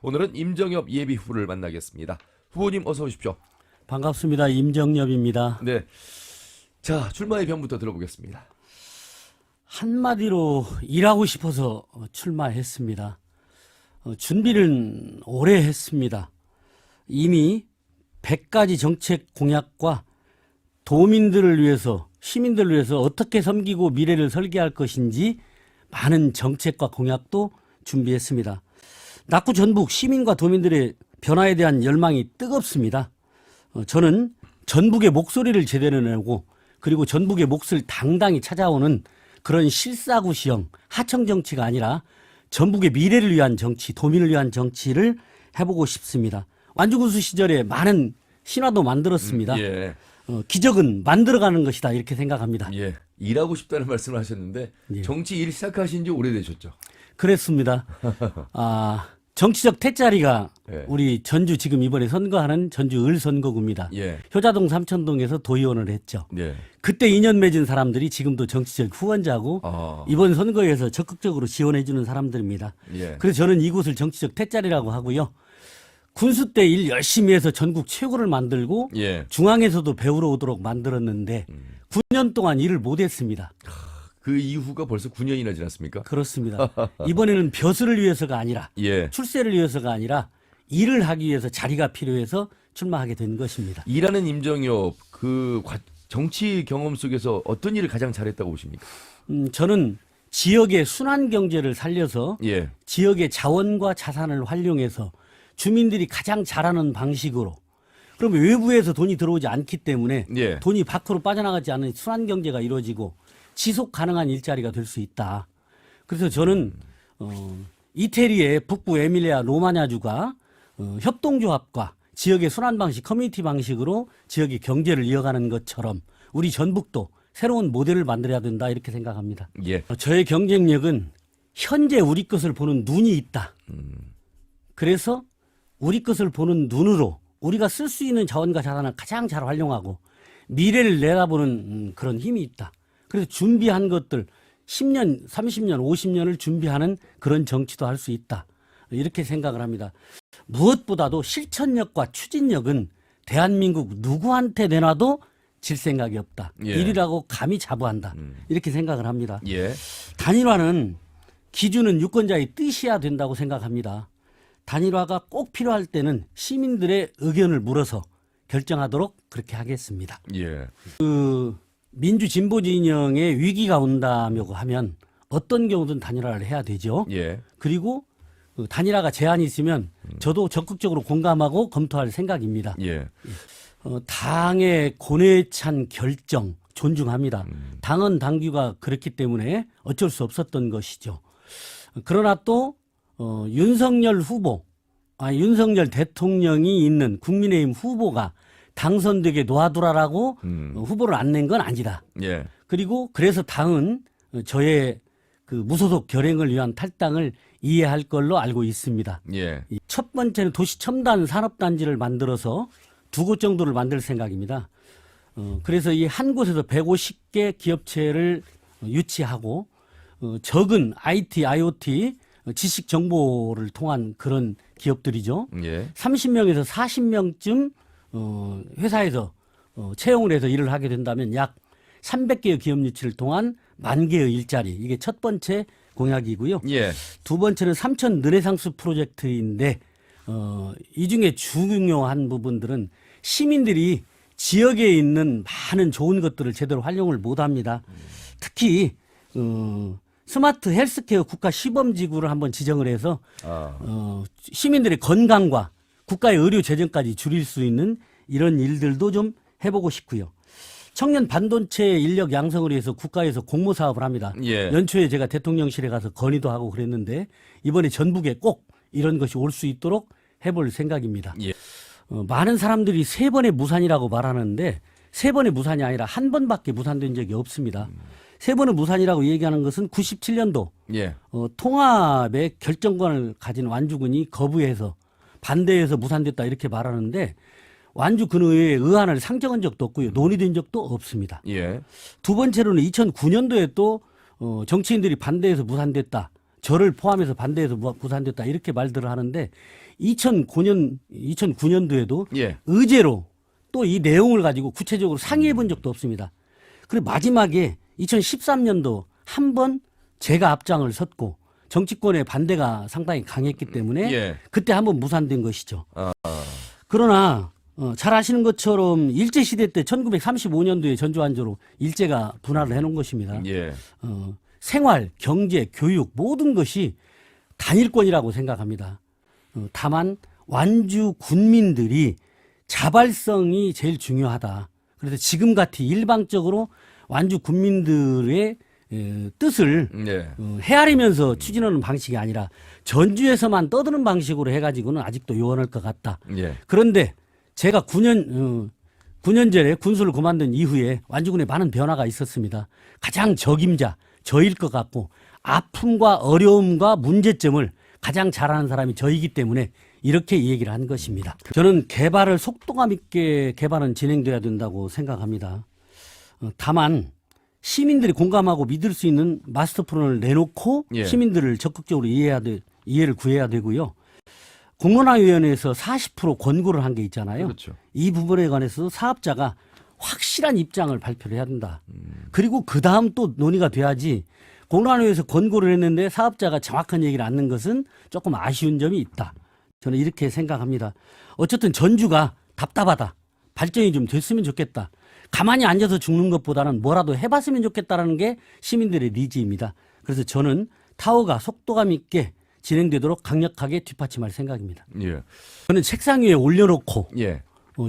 오늘은 임정엽 예비후보를 만나겠습니다. 후보님 어서 오십시오. 반갑습니다. 임정엽입니다. 네. 자, 출마의 변부터 들어보겠습니다. 한마디로 일하고 싶어서 출마했습니다. 준비는 오래 했습니다. 이미 100가지 정책 공약과 도민들을 위해서, 시민들을 위해서 어떻게 섬기고 미래를 설계할 것인지 많은 정책과 공약도 준비했습니다. 낙후 전북 시민과 도민들의 변화에 대한 열망이 뜨겁습니다. 저는 전북의 목소리를 제대로 내고 그리고 전북의 몫을 당당히 찾아오는 그런 실사구시형 하청 정치가 아니라 전북의 미래를 위한 정치, 도민을 위한 정치를 해보고 싶습니다. 완주군수 시절에 많은 신화도 만들었습니다. 예. 기적은 만들어가는 것이다 이렇게 생각합니다. 예. 일하고 싶다는 말씀을 하셨는데 예. 정치 일 시작하신 지 오래되셨죠? 그랬습니다. 정치적 태자리가 예. 우리 전주 지금 이번에 선거하는 전주 을선거구입니다. 예. 효자동 삼천동에서 도의원을 했죠. 예. 그때 인연 맺은 사람들이 지금도 정치적 후원자고 이번 선거에서 적극적으로 지원해 주는 사람들입니다. 예. 그래서 저는 이곳을 정치적 태자리라고 하고요. 군수 때 일 열심히 해서 전국 최고를 만들고 예. 중앙에서도 배우러 오도록 만들었는데 9년 동안 일을 못했습니다. 그 이후가 벌써 9년이나 지났습니까? 그렇습니다. 이번에는 벼슬을 위해서가 아니라 예. 출세를 위해서가 아니라 일을 하기 위해서 자리가 필요해서 출마하게 된 것입니다. 일하는 임정엽 정치 경험 속에서 어떤 일을 가장 잘했다고 보십니까? 저는 지역의 순환 경제를 살려서 예. 지역의 자원과 자산을 활용해서 주민들이 가장 잘하는 방식으로 그러면 외부에서 돈이 들어오지 않기 때문에 예. 돈이 밖으로 빠져나가지 않는 순환 경제가 이루어지고 지속 가능한 일자리가 될 수 있다. 그래서 저는 이태리의 북부 에밀리아 로마냐주가 협동조합과 지역의 순환 방식, 커뮤니티 방식으로 지역의 경제를 이어가는 것처럼 우리 전북도 새로운 모델을 만들어야 된다 이렇게 생각합니다. 예. 저의 경쟁력은 현재 우리 것을 보는 눈이 있다. 그래서 우리 것을 보는 눈으로 우리가 쓸 수 있는 자원과 자산을 가장 잘 활용하고 미래를 내다보는 그런 힘이 있다. 그래서 준비한 것들 10년, 30년, 50년을 준비하는 그런 정치도 할 수 있다. 이렇게 생각을 합니다. 무엇보다도 실천력과 추진력은 대한민국 누구한테 내놔도 질 생각이 없다. 예. 일이라고 감히 자부한다. 이렇게 생각을 합니다. 예. 단일화는 기준은 유권자의 뜻이어야 된다고 생각합니다. 단일화가 꼭 필요할 때는 시민들의 의견을 물어서 결정하도록 그렇게 하겠습니다. 예. 민주 진보 진영의 위기가 온다고 하면 어떤 경우든 단일화를 해야 되죠. 예. 그리고 단일화가 제한이 있으면 저도 적극적으로 공감하고 검토할 생각입니다. 예. 당의 고뇌에 찬 결정 존중합니다. 당헌 당규가 그렇기 때문에 어쩔 수 없었던 것이죠. 그러나 또 윤석열 윤석열 대통령이 있는 국민의힘 후보가 당선되게 놓아두라라고 후보를 안 낸 건 아니다. 예. 그리고 그래서 당은 저의 그 무소속 결행을 위한 탈당을 이해할 걸로 알고 있습니다. 예. 첫 번째는 도시 첨단 산업단지를 만들어서 2곳 정도를 만들 생각입니다. 그래서 이 한 곳에서 150개 기업체를 유치하고 적은 IT, IoT 지식 정보를 통한 그런 기업들이죠. 예. 30명에서 40명쯤 회사에서 채용을 해서 일을 하게 된다면 약 300개의 기업 유치를 통한 10,000개의 일자리. 이게 첫 번째 공약이고요. 예. 두 번째는 삼천 르네상스 프로젝트인데 이 중에 중요한 부분들은 시민들이 지역에 있는 많은 좋은 것들을 제대로 활용을 못합니다. 특히 스마트 헬스케어 국가 시범지구를 한번 지정을 해서 시민들의 건강과 국가의 의료 재정까지 줄일 수 있는 이런 일들도 좀 해보고 싶고요. 청년 반도체 인력 양성을 위해서 국가에서 공모 사업을 합니다. 예. 연초에 제가 대통령실에 가서 건의도 하고 그랬는데 이번에 전북에 꼭 이런 것이 올 수 있도록 해볼 생각입니다. 예. 많은 사람들이 3번의 무산이라고 말하는데 3번의 무산이 아니라 한 번밖에 무산된 적이 없습니다. 3번의 무산이라고 얘기하는 것은 97년도 예. 통합의 결정권을 가진 완주군이 거부해서 반대해서 무산됐다 이렇게 말하는데 완주 근의회 의안을 상정한 적도 없고요. 논의된 적도 없습니다. 예. 두 번째로는 2009년도에 또 정치인들이 반대해서 무산됐다. 저를 포함해서 반대해서 무산됐다 이렇게 말들을 하는데 2009년도에도 예. 의제로 또 이 내용을 가지고 구체적으로 상의해 본 적도 없습니다. 그리고 마지막에 2013년도 한 번 제가 앞장을 섰고 정치권의 반대가 상당히 강했기 때문에 예. 그때 한 번 무산된 것이죠. 아, 그러나 잘 아시는 것처럼 일제시대 때 1935년도에 전두환조로 일제가 분할을 해놓은 것입니다. 예. 생활, 경제, 교육 모든 것이 단일권이라고 생각합니다. 다만 완주 군민들이 자발성이 제일 중요하다. 그래서 지금같이 일방적으로 완주 군민들의 뜻을 예. 헤아리면서 추진하는 방식이 아니라 전주에서만 떠드는 방식으로 해가지고는 아직도 요원할 것 같다. 예. 그런데 제가 9년 전에 군수를 그만둔 이후에 완주군에 많은 변화가 있었습니다. 가장 적임자, 저일 것 같고 아픔과 어려움과 문제점을 가장 잘하는 사람이 저이기 때문에 이렇게 얘기를 한 것입니다. 저는 개발을 속도감 있게 개발은 진행돼야 된다고 생각합니다. 다만 시민들이 공감하고 믿을 수 있는 마스터 플랜을 내놓고 예. 시민들을 적극적으로 이해를 구해야 되고요. 공론화위원회에서 40% 권고를 한 게 있잖아요. 그렇죠. 이 부분에 관해서도 사업자가 확실한 입장을 발표를 해야 된다. 그리고 그 다음 또 논의가 돼야지 공론화위에서 권고를 했는데 사업자가 정확한 얘기를 안 넣는 것은 조금 아쉬운 점이 있다. 저는 이렇게 생각합니다. 어쨌든 전주가 답답하다. 발전이 좀 됐으면 좋겠다. 가만히 앉아서 죽는 것보다는 뭐라도 해봤으면 좋겠다라는 게 시민들의 니즈입니다. 그래서 저는 타워가 속도감 있게 진행되도록 강력하게 뒷받침할 생각입니다. 예. 저는 책상 위에 올려놓고 예.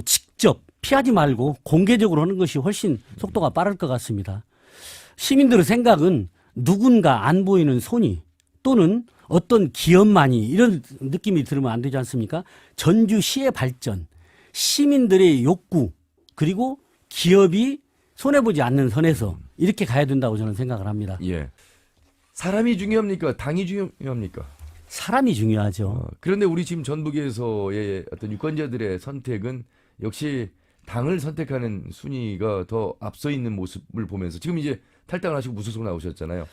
직접 피하지 말고 공개적으로 하는 것이 훨씬 속도가 빠를 것 같습니다. 시민들의 생각은 누군가 안 보이는 손이 또는 어떤 기업만이 이런 느낌이 들으면 안 되지 않습니까? 전주시의 발전, 시민들의 욕구 그리고 기업이 손해보지 않는 선에서 이렇게 가야 된다고 저는 생각을 합니다. 예. 사람이 중요합니까? 당이 중요합니까? 사람이 중요하죠. 그런데 우리 지금 전북에서의 어떤 유권자들의 선택은 역시 당을 선택하는 순위가 더 앞서 있는 모습을 보면서 지금 이제 탈당을 하시고 무소속 나오셨잖아요.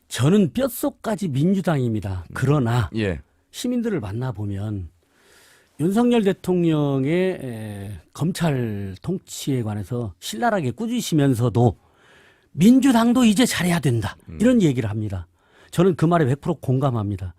저는 뼛속까지 민주당입니다. 그러나 예. 시민들을 만나보면 윤석열 대통령의 검찰 통치에 관해서 신랄하게 꾸짖으면서도 민주당도 이제 잘해야 된다. 이런 얘기를 합니다. 저는 그 말에 100% 공감합니다.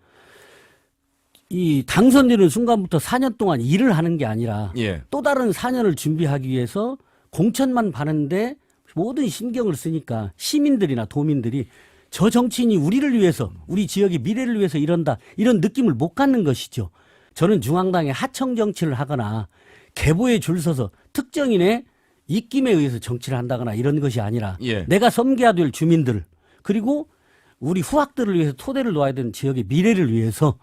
이 당선되는 순간부터 4년 동안 일을 하는 게 아니라 예. 또 다른 4년을 준비하기 위해서 공천만 받는데 모든 신경을 쓰니까 시민들이나 도민들이 저 정치인이 우리를 위해서 우리 지역의 미래를 위해서 이런다 이런 느낌을 못 갖는 것이죠. 저는 중앙당의 하청 정치를 하거나 계보에 줄 서서 특정인의 입김에 의해서 정치를 한다거나 이런 것이 아니라 예. 내가 섬겨야 될 주민들 그리고 우리 후학들을 위해서 토대를 놓아야 되는 지역의 미래를 위해서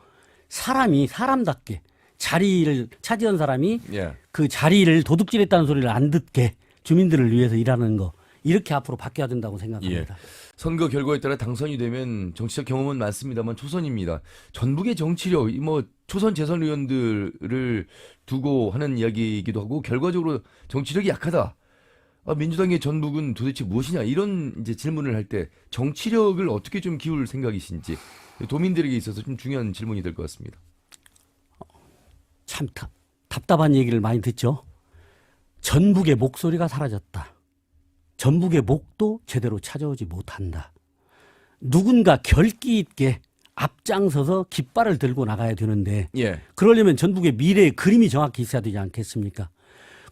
사람이 사람답게 자리를 차지한 사람이 예. 그 자리를 도둑질했다는 소리를 안 듣게 주민들을 위해서 일하는 거 이렇게 앞으로 바뀌어야 된다고 생각합니다. 선거 결과에 따라 당선이 되면 정치적 경험은 많습니다만 초선입니다. 전북의 정치력, 뭐 초선 재선 의원들을 두고 하는 이야기이기도 하고 결과적으로 정치력이 약하다. 민주당의 전북은 도대체 무엇이냐 이런 이제 질문을 할 때 정치력을 어떻게 좀 키울 생각이신지 도민들에게 있어서 좀 중요한 질문이 될 것 같습니다. 참 답답한 얘기를 많이 듣죠. 전북의 목소리가 사라졌다. 전북의 목도 제대로 찾아오지 못한다. 누군가 결기 있게 앞장서서 깃발을 들고 나가야 되는데 예. 그러려면 전북의 미래의 그림이 정확히 있어야 되지 않겠습니까?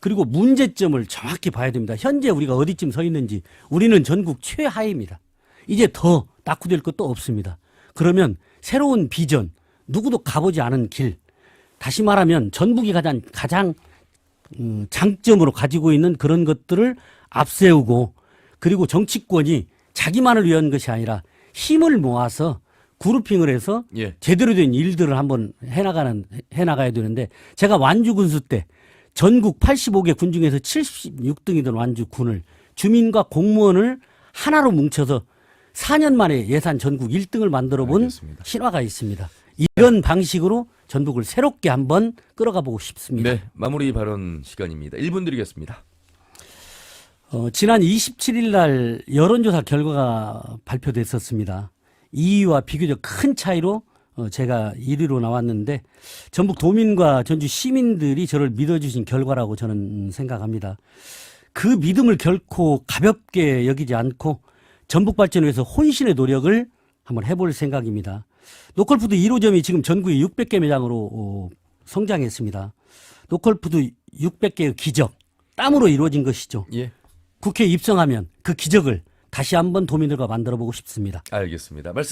그리고 문제점을 정확히 봐야 됩니다. 현재 우리가 어디쯤 서 있는지 우리는 전국 최하위입니다. 이제 더 낙후될 것도 없습니다. 그러면 새로운 비전, 누구도 가보지 않은 길, 다시 말하면 전북이 가장 장점으로 가지고 있는 그런 것들을 앞세우고 그리고 정치권이 자기만을 위한 것이 아니라 힘을 모아서 그룹핑을 해서 예. 제대로 된 일들을 한번 해나가야 되는데 제가 완주 군수 때 전국 85개 군 중에서 76등이던 완주 군을 주민과 공무원을 하나로 뭉쳐서 4년 만에 예산 전국 1등을 만들어 본 알겠습니다. 신화가 있습니다. 이런 방식으로 전북을 새롭게 한번 끌어가 보고 싶습니다. 네, 마무리 발언 시간입니다. 1분 드리겠습니다. 지난 27일 날 여론조사 결과가 발표됐었습니다. 2위와 비교적 큰 차이로 제가 1위로 나왔는데 전북 도민과 전주 시민들이 저를 믿어주신 결과라고 저는 생각합니다. 그 믿음을 결코 가볍게 여기지 않고 전북 발전을 위해서 혼신의 노력을 한번 해볼 생각입니다. 노컬푸드 1호점이 지금 전국에 600개 매장으로 성장했습니다. 노컬푸드 600개의 기적, 땀으로 이루어진 것이죠. 예, 국회에 입성하면 그 기적을 다시 한번 도민들과 만들어 보고 싶습니다. 알겠습니다. 말씀